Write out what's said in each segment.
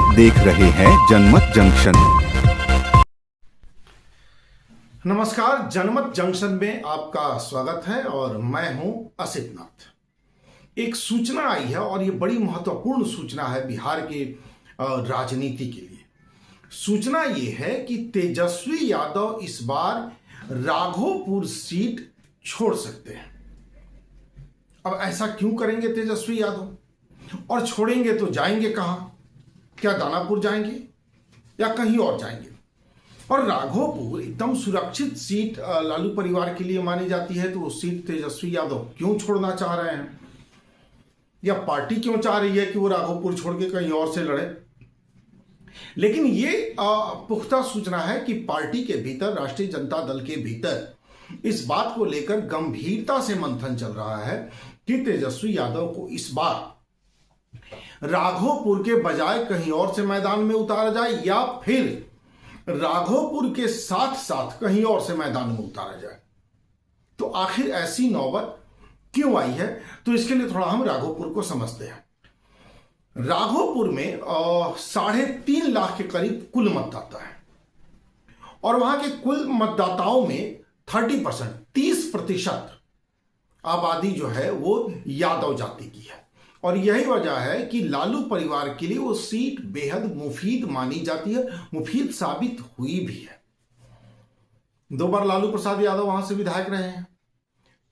आप देख रहे हैं जनमत जंक्शन। नमस्कार, जनमत जंक्शन में आपका स्वागत है और मैं हूं असित नाथ। एक सूचना आई है और ये बड़ी महत्वपूर्ण सूचना है बिहार के राजनीति के लिए। सूचना ये है कि तेजस्वी यादव इस बार राघोपुर सीट छोड़ सकते हैं। अब ऐसा क्यों करेंगे तेजस्वी यादव, और छोड़ेंगे तो जाएंगे कहां? क्या दानापुर जाएंगे या कहीं और जाएंगे? और राघोपुर एकदम सुरक्षित सीट लालू परिवार के लिए मानी जाती है, तो वो सीट तेजस्वी यादव क्यों छोड़ना चाह रहे हैं, या पार्टी क्यों चाह रही है कि वो राघोपुर छोड़ के कहीं और से लड़े? लेकिन ये पुख्ता सूचना है कि पार्टी के भीतर, राष्ट्रीय जनता दल के भीतर इस बात को लेकर गंभीरता से मंथन चल रहा है कि तेजस्वी यादव को इस बार राघोपुर के बजाय कहीं और से मैदान में उतारा जाए, या फिर राघोपुर के साथ साथ कहीं और से मैदान में उतारा जाए। तो आखिर ऐसी नौबत क्यों आई है, तो इसके लिए थोड़ा हम राघोपुर को समझते हैं। राघोपुर में 3.5 लाख के करीब कुल मतदाता है, और वहां के कुल मतदाताओं में 30% आबादी जो है वो यादव जाति की है। और यही वजह है कि लालू परिवार के लिए वो सीट बेहद मुफीद मानी जाती है, मुफीद साबित हुई भी है। 2 बार लालू प्रसाद यादव वहां से विधायक रहे हैं,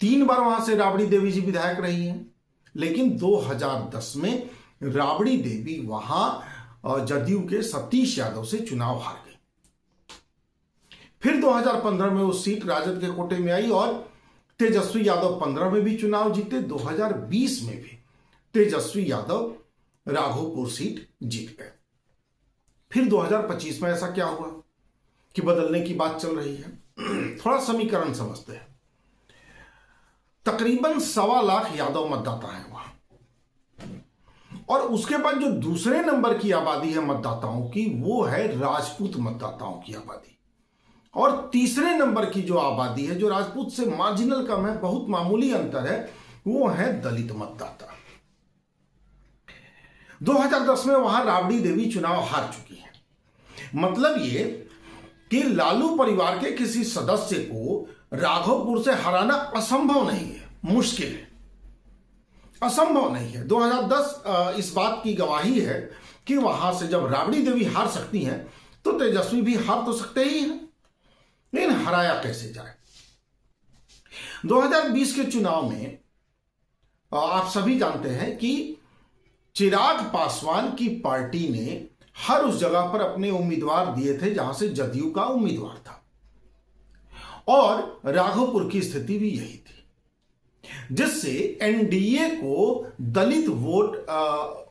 3 बार वहां से राबड़ी देवी जी विधायक रही हैं, लेकिन 2010 में राबड़ी देवी वहां जदयू के सतीश यादव से चुनाव हार गई। फिर 2015 में वो सीट राजद के कोटे में आई और तेजस्वी यादव 15 में भी चुनाव जीते, 2020 में भी तेजस्वी यादव राघोपुर सीट जीत गए। फिर 2025 में ऐसा क्या हुआ कि बदलने की बात चल रही है? थोड़ा समीकरण समझते हैं। तकरीबन 1.25 लाख यादव मतदाता हैं वहां, और उसके बाद जो दूसरे नंबर की आबादी है मतदाताओं की, वो है राजपूत मतदाताओं की आबादी। और तीसरे नंबर की जो आबादी है, जो राजपूत से मार्जिनल कम है, बहुत मामूली अंतर है, वो है दलित मतदाता। 2010 में वहां राबड़ी देवी चुनाव हार चुकी है। मतलब ये कि लालू परिवार के किसी सदस्य को राघोपुर से हराना असंभव नहीं है, मुश्किल है, असंभव नहीं है। 2010 इस बात की गवाही है कि वहां से जब राबड़ी देवी हार सकती हैं, तो तेजस्वी भी हार तो सकते ही हैं, लेकिन हराया कैसे जाए? 2020 के चुनाव में आप सभी जानते हैं कि चिराग पासवान की पार्टी ने हर उस जगह पर अपने उम्मीदवार दिए थे जहां से जदयू का उम्मीदवार था, और राघोपुर की स्थिति भी यही थी, जिससे एनडीए को दलित वोट,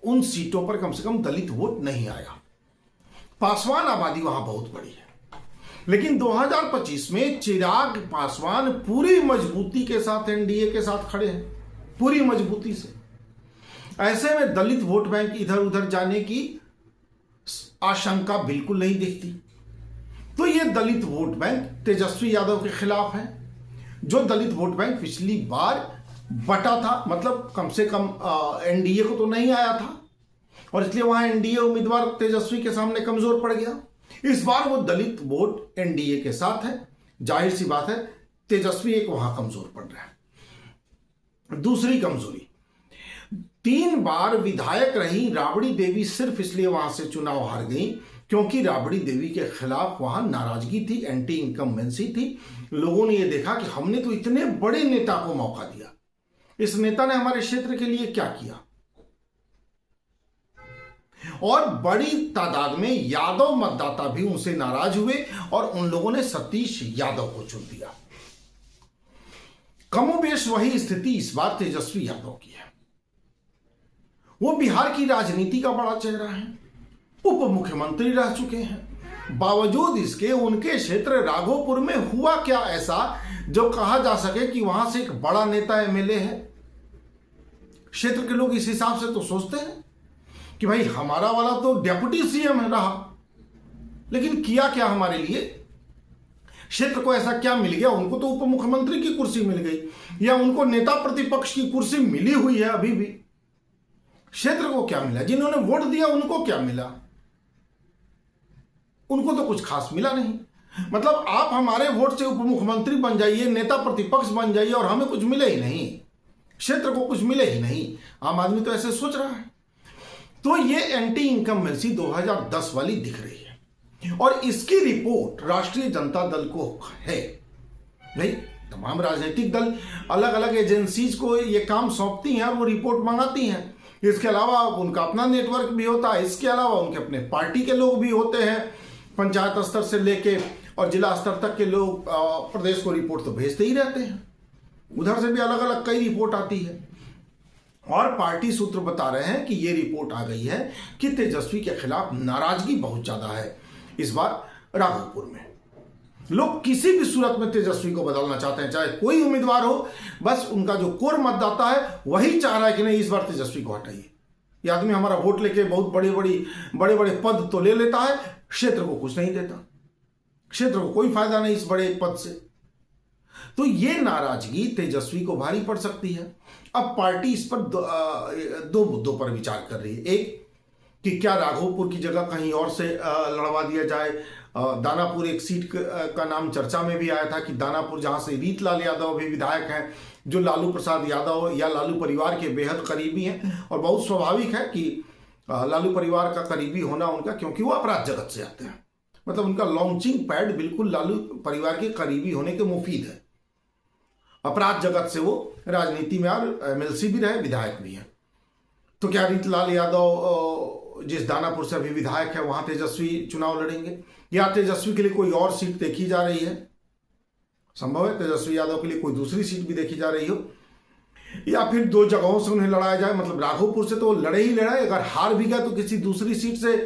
उन सीटों पर कम से कम दलित वोट नहीं आया। पासवान आबादी वहां बहुत बड़ी है, लेकिन 2025 में चिराग पासवान पूरी मजबूती के साथ एनडीए के साथ खड़े हैं, पूरी मजबूती से। ऐसे में दलित वोट बैंक इधर उधर जाने की आशंका बिल्कुल नहीं दिखती। तो यह दलित वोट बैंक तेजस्वी यादव के खिलाफ है, जो दलित वोट बैंक पिछली बार बटा था, मतलब कम से कम एनडीए को तो नहीं आया था, और इसलिए वहां एनडीए उम्मीदवार तेजस्वी के सामने कमजोर पड़ गया। इस बार वो दलित वोट एनडीए के साथ है, जाहिर सी बात है तेजस्वी एक वहां कमजोर पड़ रहा है। दूसरी कमजोरी, 3 बार विधायक रही राबड़ी देवी सिर्फ इसलिए वहां से चुनाव हार गई क्योंकि राबड़ी देवी के खिलाफ वहां नाराजगी थी, एंटी इनकम्बेंसी थी। लोगों ने यह देखा कि हमने तो इतने बड़े नेता को मौका दिया, इस नेता ने हमारे क्षेत्र के लिए क्या किया, और बड़ी तादाद में यादव मतदाता भी उनसे नाराज हुए और उन लोगों ने सतीश यादव को चुन दिया। कमोबेश वही स्थिति इस बार तेजस्वी यादव की है। वो बिहार की राजनीति का बड़ा चेहरा है, उप मुख्यमंत्री रह चुके हैं, बावजूद इसके उनके क्षेत्र राघोपुर में हुआ क्या ऐसा जो कहा जा सके कि वहां से एक बड़ा नेता एमएलए है? क्षेत्र के लोग इस हिसाब से तो सोचते हैं कि भाई हमारा वाला तो डेप्यूटी सीएम रहा, लेकिन किया क्या हमारे लिए? क्षेत्र को ऐसा क्या मिल गया? उनको तो उप मुख्यमंत्री की कुर्सी मिल गई, या उनको नेता प्रतिपक्ष की कुर्सी मिली हुई है अभी भी। क्षेत्र को क्या मिला? जिन्होंने वोट दिया उनको क्या मिला? उनको तो कुछ खास मिला नहीं। मतलब आप हमारे वोट से उप मुख्यमंत्री बन जाइए, नेता प्रतिपक्ष बन जाइए और हमें कुछ मिले ही नहीं, क्षेत्र को कुछ मिले ही नहीं। आम आदमी तो ऐसे सोच रहा है। तो ये एंटी इनकम्बेंसी 2010 वाली दिख रही है और इसकी रिपोर्ट राष्ट्रीय जनता दल को है। नहीं, तमाम राजनीतिक दल अलग अलग एजेंसीज को ये काम सौंपती हैं और वो रिपोर्ट मंगाती हैं। इसके अलावा उनका अपना नेटवर्क भी होता है, इसके अलावा उनके अपने पार्टी के लोग भी होते हैं, पंचायत स्तर से लेके और जिला स्तर तक के लोग प्रदेश को रिपोर्ट तो भेजते ही रहते हैं। उधर से भी अलग अलग कई रिपोर्ट आती है और पार्टी सूत्र बता रहे हैं कि ये रिपोर्ट आ गई है कि तेजस्वी के खिलाफ नाराजगी बहुत ज्यादा है इस बार राघोपुर में। लोग किसी भी सूरत में तेजस्वी को बदलना चाहते हैं, चाहे कोई उम्मीदवार हो, बस उनका जो कोर मतदाता है वही चाह रहा है कि नहीं, इस बार तेजस्वी को हटाइए। ये आदमी हमारा वोट लेके बहुत बड़े बड़े पद तो ले लेता है, क्षेत्र को कुछ नहीं देता, क्षेत्र को कोई फायदा नहीं इस बड़े पद से। तो ये नाराजगी तेजस्वी को भारी पड़ सकती है। अब पार्टी इस पर दो मुद्दों पर विचार कर रही है। एक कि क्या राघोपुर की जगह कहीं और से लड़वा दिया जाए। दानापुर एक सीट का नाम चर्चा में भी आया था कि दानापुर, जहां से रीतलाल यादव भी विधायक हैं, जो लालू प्रसाद यादव या लालू परिवार के बेहद करीबी हैं, और बहुत स्वाभाविक है कि लालू परिवार का करीबी होना उनका, क्योंकि वो अपराध जगत से आते हैं, मतलब उनका लॉन्चिंग पैड बिल्कुल लालू परिवार के करीबी होने के मुफीद है। अपराध जगत से वो राजनीति में और एमएलसी भी रहे, विधायक भी हैं। तो क्या रीतलाल यादव जिस दानापुर से अभी विधायक है वहां तेजस्वी चुनाव लड़ेंगे, या तेजस्वी के लिए कोई और सीट देखी जा रही है? संभव है तेजस्वी यादव के लिए कोई दूसरी सीट भी देखी जा रही हो, या फिर दो जगहों से उन्हें लड़ाया जाए। मतलब राघोपुर से तो लड़े ही लड़े, अगर हार भी गया तो किसी दूसरी सीट से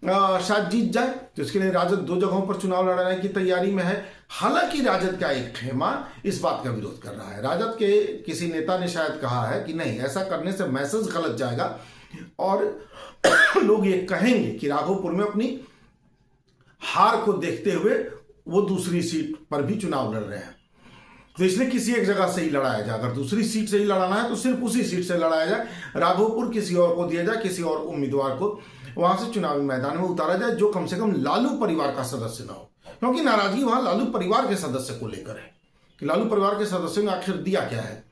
शायद जीत जाए। तो इसके लिए राजद दो जगहों पर चुनाव लड़ाने की तैयारी में है। हालांकि राजद का एक खेमा इस बात का विरोध कर रहा है। राजद के किसी नेता ने शायद कहा है कि नहीं, ऐसा करने से मैसेज गलत जाएगा और लोग ये कहेंगे कि राघोपुर में अपनी हार को देखते हुए वो दूसरी सीट पर भी चुनाव लड़ रहे हैं। तो इसलिए किसी एक जगह से ही लड़ाया जाए। अगर दूसरी सीट से ही लड़ाना है तो सिर्फ उसी सीट से लड़ाया जाए, राघोपुर किसी और को दिया जाए, किसी और उम्मीदवार को वहां से चुनावी मैदान में उतारा जाए जो कम से कम लालू परिवार का सदस्य ना हो। क्योंकि नाराजगी वहां लालू परिवार के सदस्य को लेकर है कि लालू परिवार के सदस्यों ने आखिर दिया क्या है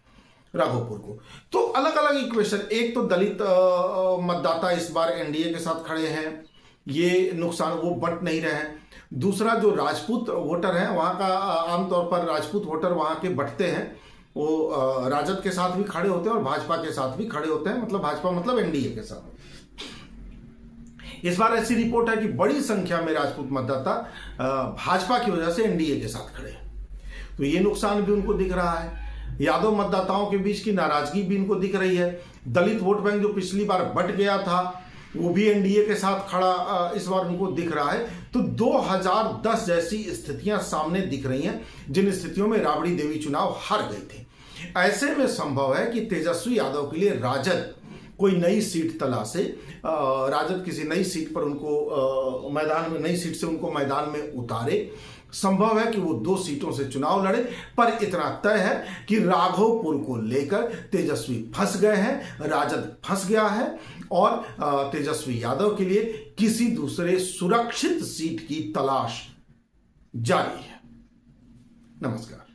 राघोपुर को। तो अलग अलग इक्वेशन, एक तो दलित मतदाता इस बार एनडीए के साथ खड़े हैं, ये नुकसान वो बंट नहीं रहे हैं। दूसरा जो राजपूत वोटर हैं, वहाँ का आमतौर पर राजपूत वोटर वहाँ के बंटते हैं, वो राजद के साथ भी खड़े होते हैं और भाजपा के साथ भी खड़े होते हैं, मतलब भाजपा मतलब एनडीए के साथ। इस बार ऐसी रिपोर्ट है कि बड़ी संख्या में राजपूत मतदाता भाजपा की वजह से एनडीए के साथ खड़े हैं, तो ये नुकसान भी उनको दिख रहा है। यादव मतदाताओं के बीच की नाराजगी भी इनको दिख रही है। दलित वोट बैंक जो पिछली बार बंट गया था वो भी एनडीए के साथ खड़ा इस बार उनको दिख रहा है। तो 2010 जैसी स्थितियां सामने दिख रही हैं, जिन स्थितियों में राबड़ी देवी चुनाव हार गए थे। ऐसे में संभव है कि तेजस्वी यादव के लिए राजद कोई नई सीट तलाशे, राजद किसी नई सीट पर उनको मैदान में, नई सीट से उनको मैदान में उतारे। संभव है कि वो 2 सीटों से चुनाव लड़े, पर इतना तय है कि राघोपुर को लेकर तेजस्वी फंस गए हैं, राजद फंस गया है और तेजस्वी यादव के लिए किसी दूसरे सुरक्षित सीट की तलाश जारी है। नमस्कार।